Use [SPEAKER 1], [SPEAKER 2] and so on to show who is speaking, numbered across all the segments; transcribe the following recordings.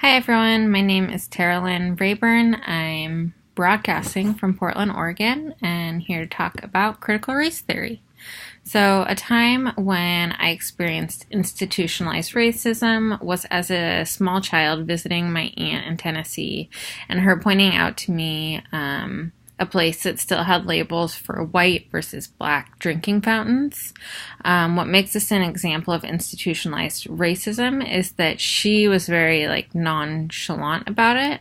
[SPEAKER 1] Hi everyone, my name is Tara Lynn Rayburn. I'm broadcasting from Portland, Oregon, and here to talk about critical race theory. So, a time when I experienced institutionalized racism was as a small child visiting my aunt in Tennessee, and her pointing out to me a place that still had labels for white versus black drinking fountains. What makes this an example of institutionalized racism is that she was very nonchalant about it.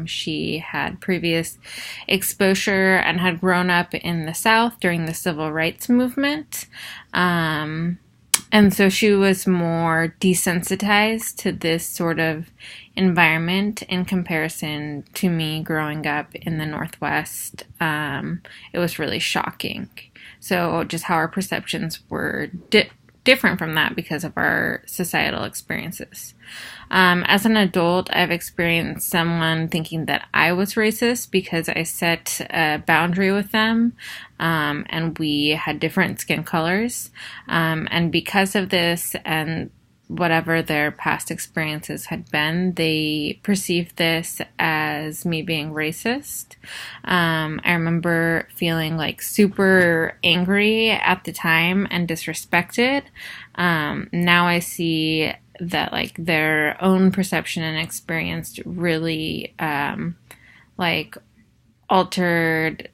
[SPEAKER 1] She had previous exposure and had grown up in the South during the Civil Rights Movement. And so she was more desensitized to this sort of environment in comparison to me growing up in the Northwest. It was really shocking. So just how our perceptions were different from that because of our societal experiences. As an adult, I've experienced someone thinking that I was racist because I set a boundary with them, and we had different skin colors. And because of this and whatever their past experiences had been, they perceived this as me being racist. I remember feeling super angry at the time and disrespected. Now I see that their own perception and experience really altered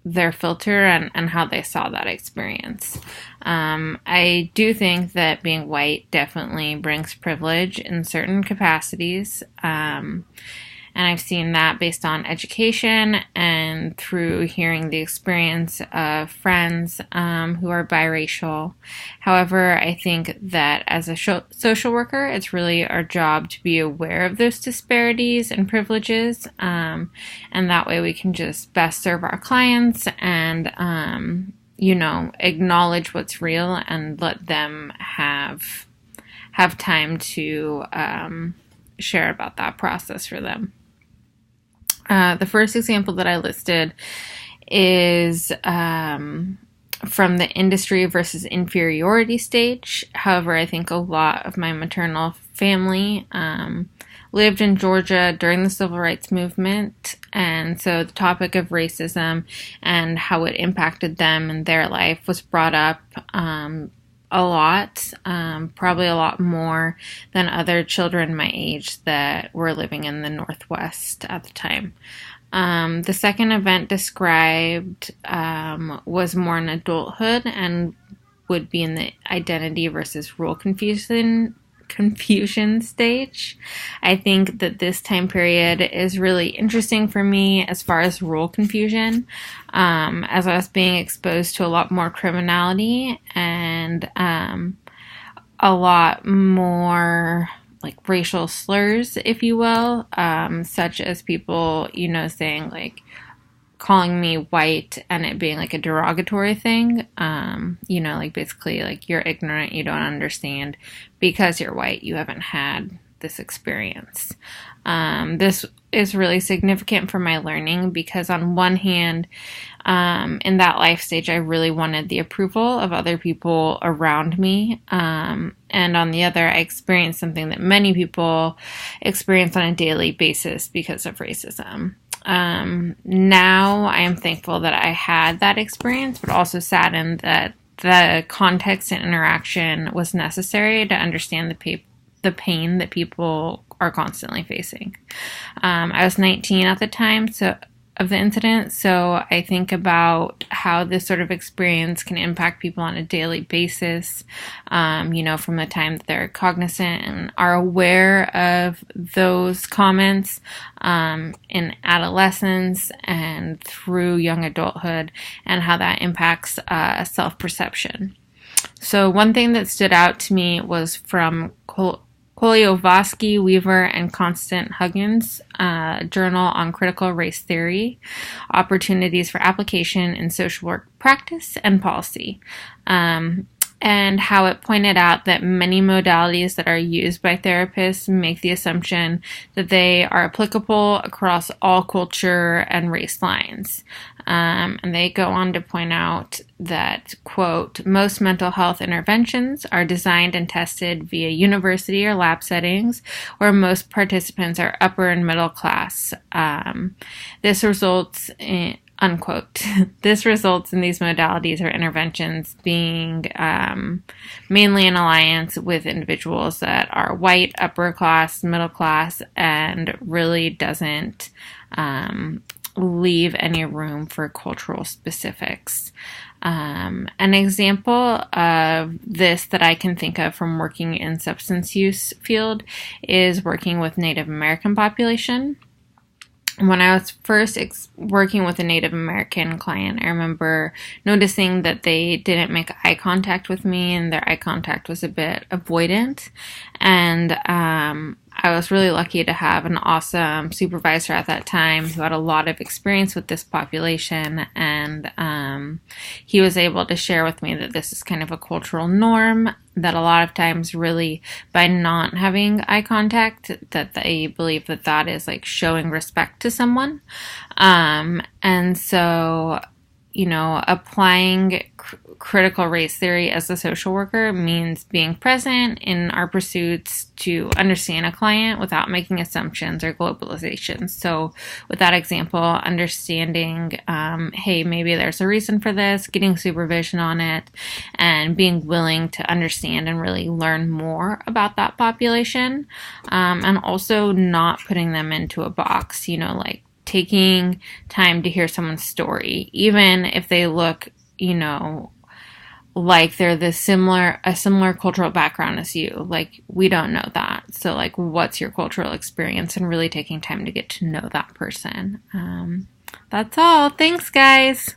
[SPEAKER 1] their filter and how they saw that experience. I do think that being white definitely brings privilege in certain capacities. And I've seen that based on education and through hearing the experience of friends who are biracial. However, I think that as a social worker, it's really our job to be aware of those disparities and privileges. And that way we can just best serve our clients and, acknowledge what's real and let them have time to share about that process for them. The first example that I listed is from the industry versus inferiority stage. However, I think a lot of my maternal family lived in Georgia during the Civil Rights Movement, and so the topic of racism and how it impacted them and their life was brought up a lot, probably a lot more than other children my age that were living in the Northwest at the time. The second event described was more in adulthood and would be in the identity versus role confusion stage. I think that this time period is really interesting for me as far as role confusion, as I was being exposed to a lot more criminality and a lot more racial slurs, if you will, such as people, saying calling me white and it being a derogatory thing, basically you're ignorant, you don't understand because you're white, you haven't had this experience. This is really significant for my learning because on one hand, in that life stage, I really wanted the approval of other people around me. And on the other, I experienced something that many people experience on a daily basis because of racism. Now I am thankful that I had that experience, but also saddened that the context and interaction was necessary to understand the pain that people are constantly facing. I was 19 at the time of the incident, so I think about how this sort of experience can impact people on a daily basis, from the time that they're cognizant and are aware of those comments in adolescence and through young adulthood, and how that impacts self-perception. So one thing that stood out to me was from Koliovsky, Weaver, and Constant Huggins' journal on critical race theory, opportunities for application in social work practice and policy. and how it pointed out that many modalities that are used by therapists make the assumption that they are applicable across all culture and race lines. And they go on to point out that, quote, most mental health interventions are designed and tested via university or lab settings where most participants are upper and middle class. This results in, unquote. This results in these modalities or interventions being mainly in alliance with individuals that are white, upper class, middle class, and really doesn't leave any room for cultural specifics. An example of this that I can think of from working in substance use field is working with Native American population. When I was first working with a Native American client, I remember noticing that they didn't make eye contact with me and their eye contact was a bit avoidant. And I was really lucky to have an awesome supervisor at that time who had a lot of experience with this population, and he was able to share with me that this is kind of a cultural norm, that a lot of times really by not having eye contact that they believe that that is like showing respect to someone. And so, you know, applying critical race theory as a social worker means being present in our pursuits to understand a client without making assumptions or globalizations. So with that example, understanding, hey, maybe there's a reason for this, getting supervision on it, and being willing to understand and really learn more about that population, and also not putting them into a box, you know, like taking time to hear someone's story, even if they look, you know, like they're a similar cultural background as you. Like, we don't know that. So, like, what's your cultural experience, and really taking time to get to know that person. That's all. Thanks, guys.